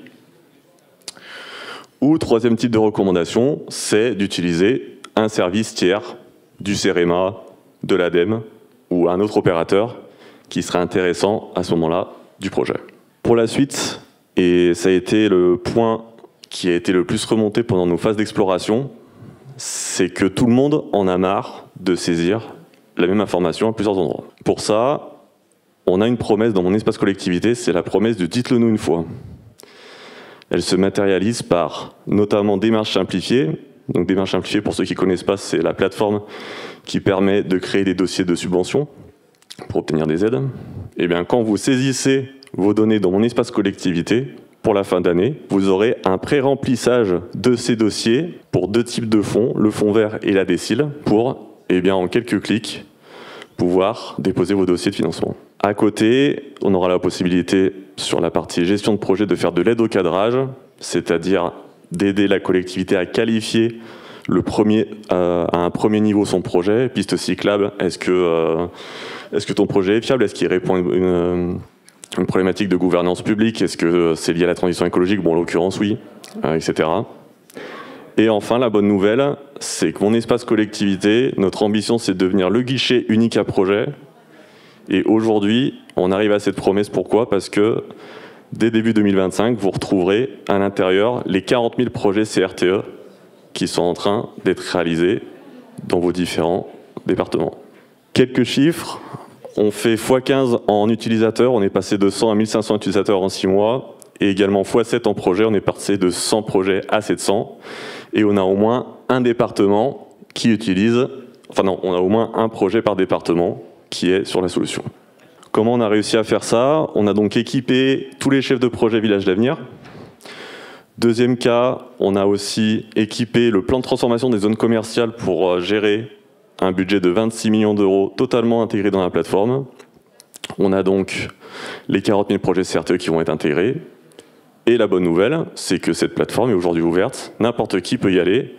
Ou troisième type de recommandation, c'est d'utiliser un service tiers du CEREMA, de l'ADEME ou un autre opérateur qui serait intéressant à ce moment-là du projet. Pour la suite, et ça a été le point qui a été le plus remonté pendant nos phases d'exploration, c'est que tout le monde en a marre de saisir la même information à plusieurs endroits. Pour ça, on a une promesse dans mon espace collectivité, c'est la promesse de « dites-le nous une fois ». Elle se matérialise par notamment démarche simplifiée. Donc démarche simplifiée, pour ceux qui ne connaissent pas, c'est la plateforme qui permet de créer des dossiers de subvention pour obtenir des aides. Et bien, quand vous saisissez vos données dans mon espace collectivité, pour la fin d'année, vous aurez un pré-remplissage de ces dossiers pour 2 types de fonds, le fonds vert et la DSIL, pour, en quelques clics, pouvoir déposer vos dossiers de financement. À côté, on aura la possibilité, sur la partie gestion de projet, de faire de l'aide au cadrage, c'est-à-dire d'aider la collectivité à qualifier à un premier niveau son projet, piste cyclable, est-ce que ton projet est fiable, est-ce qu'il répond à une problématique de gouvernance publique, est-ce que c'est lié à la transition écologique, bon en l'occurrence oui, etc. Et enfin la bonne nouvelle, c'est que mon espace collectivité, notre ambition c'est de devenir le guichet unique à projet. Et aujourd'hui, on arrive à cette promesse, pourquoi? Parce que dès début 2025, vous retrouverez à l'intérieur les 40 000 projets CRTE qui sont en train d'être réalisés dans vos différents départements. Quelques chiffres. On fait x15 en utilisateurs, on est passé de 100 à 1500 utilisateurs en 6 mois, et également x7 en projet, on est passé de 100 projets à 700, et on a au moins un département qui utilise, enfin non, on a au moins un projet par département qui est sur la solution. Comment on a réussi à faire ça? On a donc équipé tous les chefs de projet Village d'Avenir. Deuxième cas, on a aussi équipé le plan de transformation des zones commerciales pour gérer un budget de 26 millions d'euros totalement intégré dans la plateforme. On a donc les 40 000 projets CRTE qui vont être intégrés. Et la bonne nouvelle, c'est que cette plateforme est aujourd'hui ouverte. N'importe qui peut y aller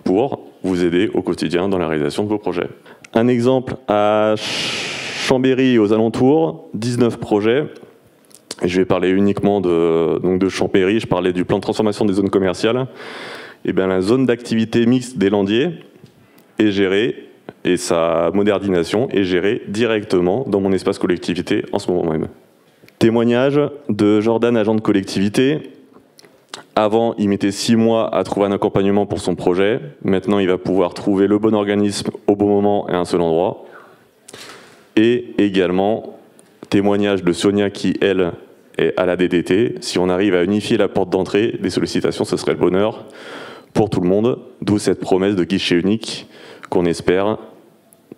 pour vous aider au quotidien dans la réalisation de vos projets. Un exemple à Chambéry et aux alentours, 19 projets. Et je vais parler uniquement de Chambéry. Je parlais du plan de transformation des zones commerciales. Et bien, la zone d'activité mixte des Landiers est gérée, et sa modernisation est gérée directement dans mon espace collectivité en ce moment même. Témoignage de Jordan, agent de collectivité. Avant, il mettait 6 mois à trouver un accompagnement pour son projet. Maintenant, il va pouvoir trouver le bon organisme au bon moment et à un seul endroit. Et également, témoignage de Sonia qui, elle, est à la DDT. Si on arrive à unifier la porte d'entrée des sollicitations, ce serait le bonheur pour tout le monde. D'où cette promesse de guichet unique qu'on espère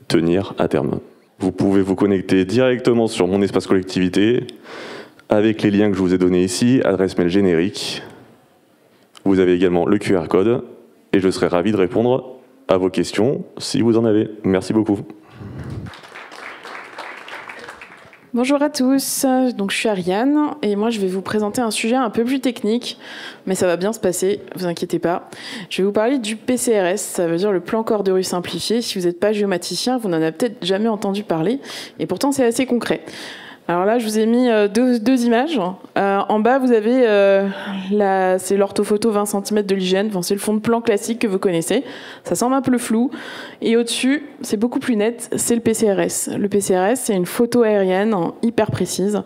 tenir à terme. Vous pouvez vous connecter directement sur mon espace collectivité avec les liens que je vous ai donnés ici, adresse mail générique. Vous avez également le QR code et je serai ravi de répondre à vos questions si vous en avez. Merci beaucoup. Bonjour à tous, donc je suis Ariane et moi je vais vous présenter un sujet un peu plus technique, mais ça va bien se passer, vous inquiétez pas. Je vais vous parler du PCRS, ça veut dire le plan corps de rue simplifié. Si vous n'êtes pas géomaticien, vous n'en avez peut-être jamais entendu parler, et pourtant c'est assez concret. Alors là, je vous ai mis deux images. En bas, vous avez c'est l'orthophoto 20 cm de l'hygiène. Enfin, c'est le fond de plan classique que vous connaissez. Ça semble un peu flou. Et au-dessus, c'est beaucoup plus net, c'est le PCRS. Le PCRS, c'est une photo aérienne hyper précise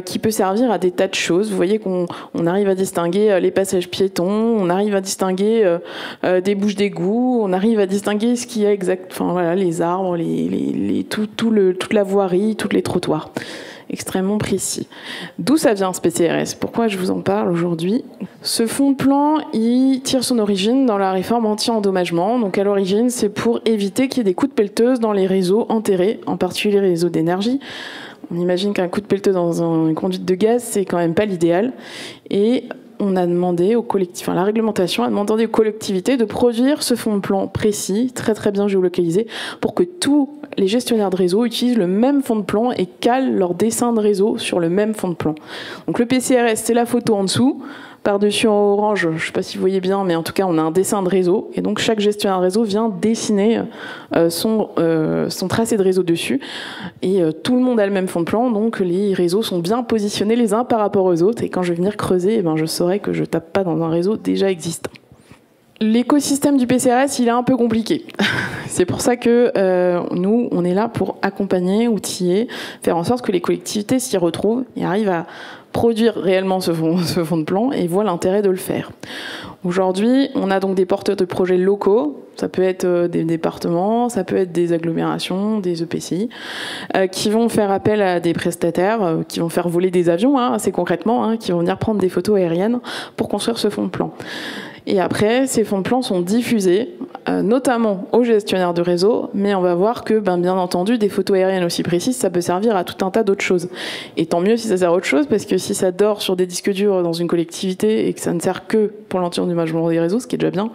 qui peut servir à des tas de choses. Vous voyez qu'on arrive à distinguer les passages piétons, on arrive à distinguer des bouches d'égout, on arrive à distinguer ce qu'il y a exact, enfin voilà, les arbres, toute la voirie, tous les trottoirs. Extrêmement précis. D'où ça vient ce PCRS? Pourquoi je vous en parle aujourd'hui? Ce fonds de plan, il tire son origine dans la réforme anti-endommagement. Donc à l'origine, c'est pour éviter qu'il y ait des coups de pelleteuse dans les réseaux enterrés, en particulier les réseaux d'énergie. On imagine qu'un coup de pelleteuse dans une conduite de gaz, c'est quand même pas l'idéal. Et on a demandé aux collectivités, la réglementation a demandé aux collectivités de produire ce fonds de plan précis, très très bien géolocalisé, pour que tous les gestionnaires de réseau utilisent le même fond de plan et calent leur dessin de réseau sur le même fond de plan. Donc le PCRS, c'est la photo en dessous. Par-dessus en orange, je ne sais pas si vous voyez bien, mais en tout cas, on a un dessin de réseau. Et donc, chaque gestionnaire de réseau vient dessiner son tracé de réseau dessus. Et tout le monde a le même fond de plan, donc les réseaux sont bien positionnés les uns par rapport aux autres. Et quand je vais venir creuser, eh ben, je saurai que je ne tape pas dans un réseau déjà existant. L'écosystème du PCRS, il est un peu compliqué. C'est pour ça que nous, on est là pour accompagner, outiller, faire en sorte que les collectivités s'y retrouvent et arrivent à produire réellement ce fond de plan et voient l'intérêt de le faire. Aujourd'hui, on a donc des porteurs de projets locaux, ça peut être des départements, ça peut être des agglomérations, des EPCI, qui vont faire appel à des prestataires, qui vont faire voler des avions, assez concrètement, qui vont venir prendre des photos aériennes pour construire ce fond de plan. Et après, ces fonds de plan sont diffusés, notamment aux gestionnaires de réseau, mais on va voir que, bien entendu, des photos aériennes aussi précises, ça peut servir à tout un tas d'autres choses. Et tant mieux si ça sert à autre chose, parce que si ça dort sur des disques durs dans une collectivité et que ça ne sert que pour l'anti-endommagement des réseaux, ce qui est déjà bien,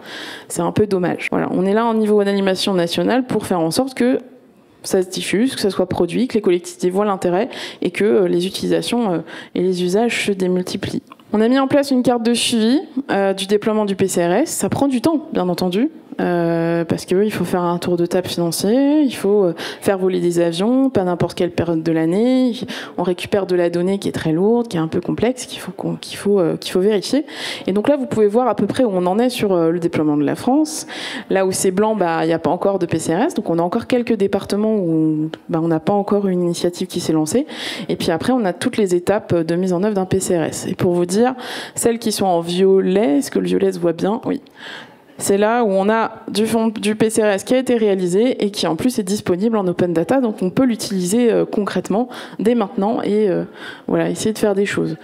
c'est un peu dommage. Voilà, on est là en niveau d'animation nationale pour faire en sorte que ça se diffuse, que ça soit produit, que les collectivités voient l'intérêt et que les utilisations et les usages se démultiplient. On a mis en place une carte de suivi du déploiement du PCRS. Ça prend du temps, bien entendu, parce qu'il faut faire un tour de table financier, il faut faire voler des avions, pas n'importe quelle période de l'année. On récupère de la donnée qui est très lourde, qui est un peu complexe, qu'il faut vérifier. Et donc là, vous pouvez voir à peu près où on en est sur le déploiement de la France. Là où c'est blanc, il n'y a pas encore de PCRS, donc on a encore quelques départements où on n'a pas encore une initiative qui s'est lancée. Et puis après, on a toutes les étapes de mise en œuvre d'un PCRS. Et pour vous dire, celles qui sont en violet, est-ce que le violet se voit bien? Oui. c'est là où on a du PCRS qui a été réalisé et qui en plus est disponible en open data, donc on peut l'utiliser concrètement dès maintenant et voilà, essayer de faire des choses.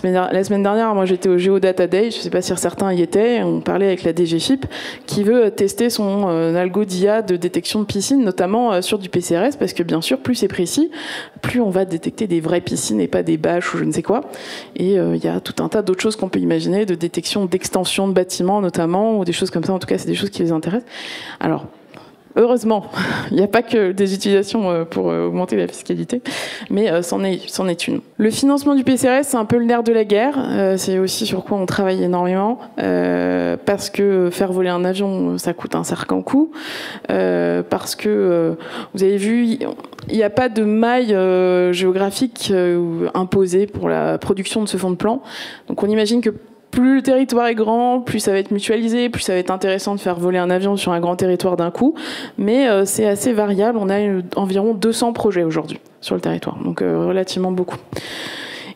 La semaine dernière, moi j'étais au Geodata Day, je ne sais pas si certains y étaient, on parlait avec la DGFIP qui veut tester son algo d'IA de détection de piscine, notamment sur du PCRS, parce que bien sûr, plus c'est précis, plus on va détecter des vraies piscines et pas des bâches ou je ne sais quoi. Et il y a tout un tas d'autres choses qu'on peut imaginer, de détection d'extension de bâtiments notamment, ou des choses comme ça. En tout cas, c'est des choses qui les intéressent. Alors, heureusement, il n'y a pas que des utilisations pour augmenter la fiscalité, mais c'en est une. Le financement du PCRS, c'est un peu le nerf de la guerre. C'est aussi sur quoi on travaille énormément, parce que faire voler un avion, ça coûte un certain coût, parce que, vous avez vu, il n'y a pas de maille géographique imposée pour la production de ce fonds de plan. Donc on imagine que plus le territoire est grand, plus ça va être mutualisé, plus ça va être intéressant de faire voler un avion sur un grand territoire d'un coup. Mais c'est assez variable. On a environ 200 projets aujourd'hui sur le territoire, donc relativement beaucoup.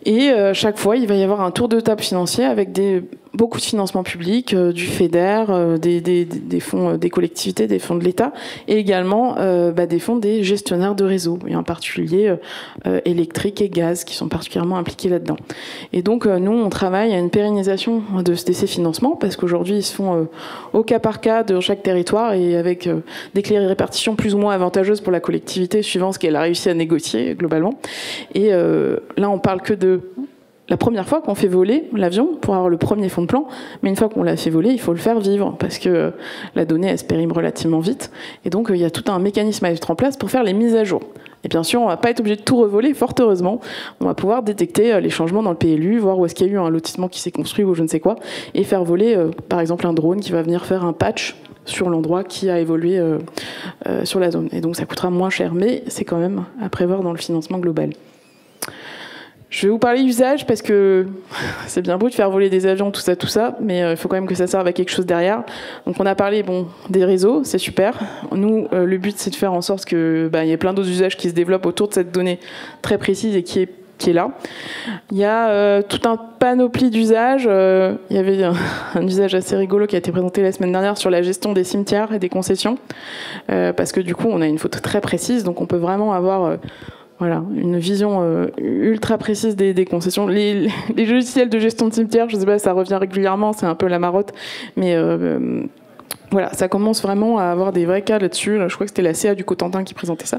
Et chaque fois, il va y avoir un tour de table financier avec beaucoup de financements publics, du FEDER, des fonds des collectivités, des fonds de l'État, et également des fonds des gestionnaires de réseau, et en particulier électrique et gaz, qui sont particulièrement impliqués là-dedans. Et donc, nous, on travaille à une pérennisation de ces financements, parce qu'aujourd'hui, ils se font au cas par cas de chaque territoire, et avec des clés de répartition plus ou moins avantageuses pour la collectivité, suivant ce qu'elle a réussi à négocier, globalement. Et là, on parle que de la première fois qu'on fait voler l'avion pour avoir le premier fonds de plan, mais une fois qu'on l'a fait voler, il faut le faire vivre parce que la donnée, elle se périme relativement vite. Et donc, il y a tout un mécanisme à mettre en place pour faire les mises à jour. Et bien sûr, on ne va pas être obligé de tout revoler, fort heureusement. On va pouvoir détecter les changements dans le PLU, voir où est-ce qu'il y a eu un lotissement qui s'est construit ou je ne sais quoi, et faire voler, par exemple, un drone qui va venir faire un patch sur l'endroit qui a évolué sur la zone. Et donc, ça coûtera moins cher, mais c'est quand même à prévoir dans le financement global. Je vais vous parler usage parce que c'est bien beau de faire voler des avions, tout ça, mais il faut quand même que ça serve à quelque chose derrière. Donc on a parlé des réseaux, c'est super. Nous, le but c'est de faire en sorte que y ait plein d'autres usages qui se développent autour de cette donnée très précise et qui est là. Il y a tout un panoplie d'usages. Il y avait un usage assez rigolo qui a été présenté la semaine dernière sur la gestion des cimetières et des concessions, parce que du coup on a une photo très précise, donc on peut vraiment avoir une vision ultra précise des concessions. Les logiciels de gestion de cimetière, je ne sais pas, ça revient régulièrement, c'est un peu la marotte, mais voilà, ça commence vraiment à avoir des vrais cas là-dessus. Je crois que c'était la CA du Cotentin qui présentait ça.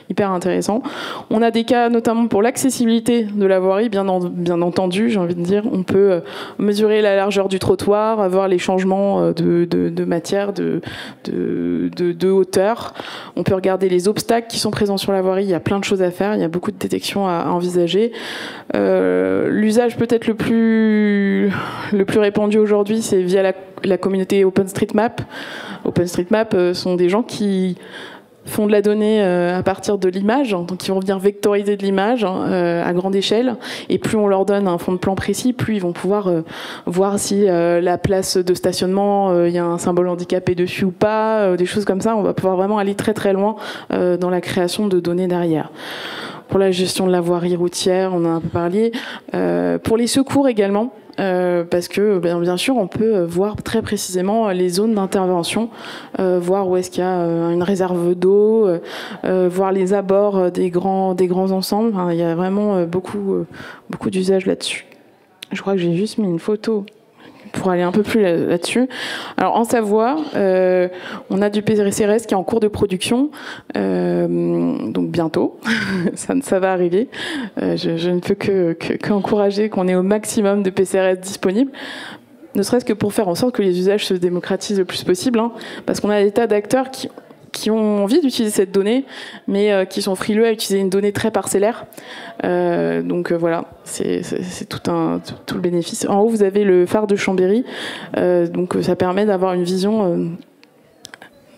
Hyper intéressant. On a des cas notamment pour l'accessibilité de la voirie, bien entendu, j'ai envie de dire. On peut mesurer la largeur du trottoir, voir les changements de matière, de hauteur. On peut regarder les obstacles qui sont présents sur la voirie. Il y a plein de choses à faire. Il y a beaucoup de détections à envisager. L'usage peut-être le plus répandu aujourd'hui, c'est via la communauté OpenStreetMap. OpenStreetMap sont des gens qui font de la donnée à partir de l'image, donc ils vont venir vectoriser de l'image à grande échelle, et plus on leur donne un fond de plan précis, plus ils vont pouvoir voir si la place de stationnement, il y a un symbole handicapé dessus ou pas, des choses comme ça. On va pouvoir vraiment aller très très loin dans la création de données derrière. Pour la gestion de la voirie routière, on en a un peu parlé. Pour les secours également, parce que bien sûr on peut voir très précisément les zones d'intervention, voir où est-ce qu'il y a une réserve d'eau, voir les abords des grands ensembles. Il y a vraiment beaucoup d'usages là-dessus. Je crois que j'ai juste mis une photo pour aller un peu plus là-dessus. Alors en Savoie, on a du PCRS qui est en cours de production, donc bientôt, ça va arriver. Je ne peux qu'encourager qu'on ait au maximum de PCRS disponibles, ne serait-ce que pour faire en sorte que les usages se démocratisent le plus possible, parce qu'on a des tas d'acteurs qui ont envie d'utiliser cette donnée, mais qui sont frileux à utiliser une donnée très parcellaire. Donc voilà, c'est tout le bénéfice. En haut, vous avez le phare de Chambéry. Donc ça permet d'avoir une vision,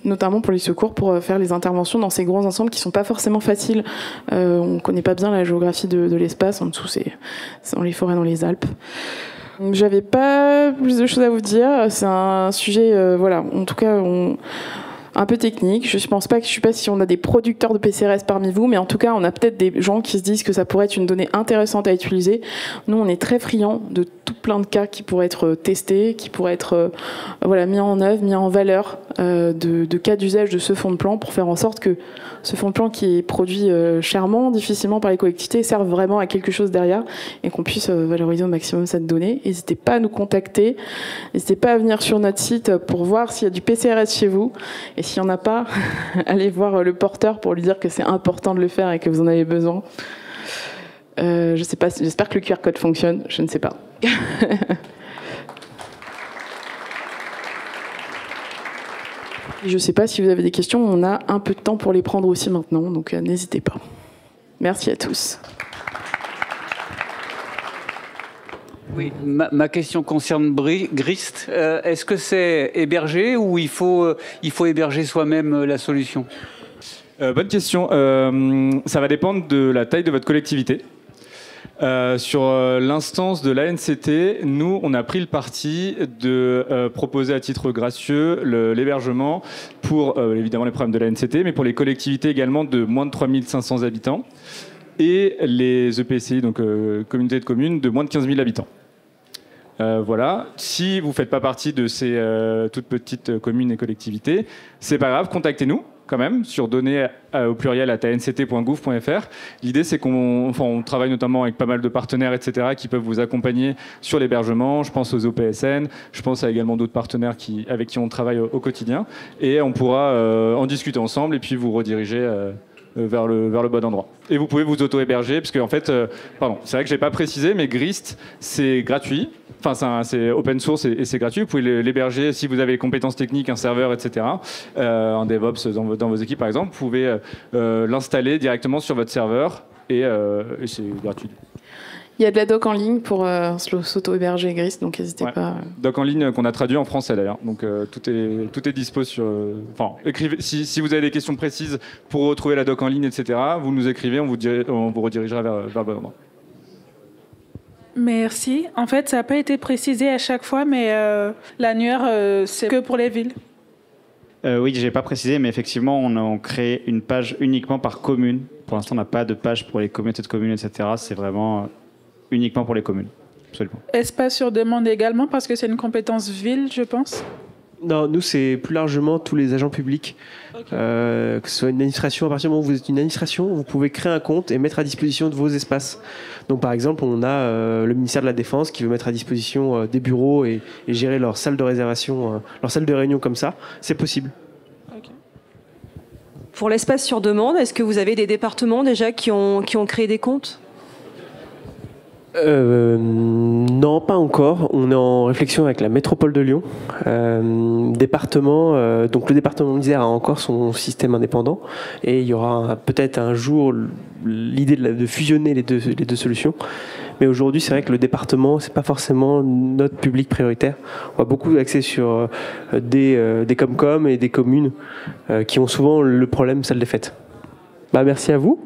notamment pour les secours, pour faire les interventions dans ces gros ensembles qui sont pas forcément faciles. On connaît pas bien la géographie de l'espace. En dessous, c'est dans les forêts, dans les Alpes. J'avais pas plus de choses à vous dire. C'est un sujet, en tout cas, un peu technique. Je ne sais pas si on a des producteurs de PCRS parmi vous, mais en tout cas, on a peut-être des gens qui se disent que ça pourrait être une donnée intéressante à utiliser. Nous, on est très friands de tout plein de cas qui pourraient être testés, qui pourraient être mis en œuvre, mis en valeur de cas d'usage de ce fonds de plan pour faire en sorte que ce fonds de plan qui est produit chèrement, difficilement par les collectivités, serve vraiment à quelque chose derrière et qu'on puisse valoriser au maximum cette donnée. N'hésitez pas à nous contacter, n'hésitez pas à venir sur notre site pour voir s'il y a du PCRS chez vous. Et s'il n'y en a pas, allez voir le porteur pour lui dire que c'est important de le faire et que vous en avez besoin. Je sais pas, j'espère que le QR code fonctionne, je ne sais pas. Je ne sais pas si vous avez des questions, on a un peu de temps pour les prendre aussi maintenant, donc n'hésitez pas. Merci à tous. Oui, ma question concerne Grist. Est-ce que c'est hébergé ou il faut héberger soi-même la solution? Bonne question. Ça va dépendre de la taille de votre collectivité. Sur l'instance de l'ANCT, nous, on a pris le parti de proposer à titre gracieux l'hébergement pour, évidemment, les programmes de l'ANCT, mais pour les collectivités également de moins de 3500 habitants et les EPCI, donc communautés de communes, de moins de 15 000 habitants. Voilà. Si vous ne faites pas partie de ces toutes petites communes et collectivités, c'est pas grave, contactez-nous quand même sur données au pluriel @anct.gouv.fr. L'idée, c'est on travaille notamment avec pas mal de partenaires, etc., qui peuvent vous accompagner sur l'hébergement. Je pense aux OPSN, je pense à également d'autres partenaires avec qui on travaille au quotidien. Et on pourra en discuter ensemble et puis vous rediriger vers le bon endroit. Et vous pouvez vous auto-héberger, parce qu'en fait, c'est vrai que je n'ai pas précisé, mais Grist, c'est gratuit. Enfin, c'est open source et c'est gratuit. Vous pouvez l'héberger si vous avez les compétences techniques, un serveur, etc. En DevOps dans vos équipes, par exemple. Vous pouvez l'installer directement sur votre serveur et c'est gratuit. Il y a de la doc en ligne pour s'auto-héberger Grist, donc n'hésitez pas. Doc en ligne qu'on a traduit en français d'ailleurs. Donc tout est dispo sur. Écrivez, si vous avez des questions précises pour retrouver la doc en ligne, etc., vous nous écrivez, on vous redirigera vers le bon endroit. Merci. En fait, ça n'a pas été précisé à chaque fois, mais l'annuaire, c'est que pour les villes. Oui, je n'ai pas précisé, mais effectivement, on a créé une page uniquement par commune. Pour l'instant, on n'a pas de page pour les communautés de communes, etc. C'est vraiment uniquement pour les communes. Absolument. Espace sur demande également, parce que c'est une compétence ville, je pense. Non, nous, c'est plus largement tous les agents publics. Okay. Que ce soit une administration, à partir du moment où vous êtes une administration, vous pouvez créer un compte et mettre à disposition de vos espaces. Donc, par exemple, on a le ministère de la Défense qui veut mettre à disposition des bureaux et gérer leur salle de réservation, leur salle de réunion comme ça. C'est possible. Okay. Pour l'espace sur demande, est-ce que vous avez des départements déjà qui ont créé des comptes ? Non, pas encore. On est en réflexion avec la métropole de Lyon. Donc le département d'Isère a encore son système indépendant et il y aura peut-être un jour l'idée de fusionner les deux solutions. Mais aujourd'hui, c'est vrai que le département, c'est pas forcément notre public prioritaire. On a beaucoup accès sur des Comcom et des communes qui ont souvent le problème salle des fêtes. Merci à vous.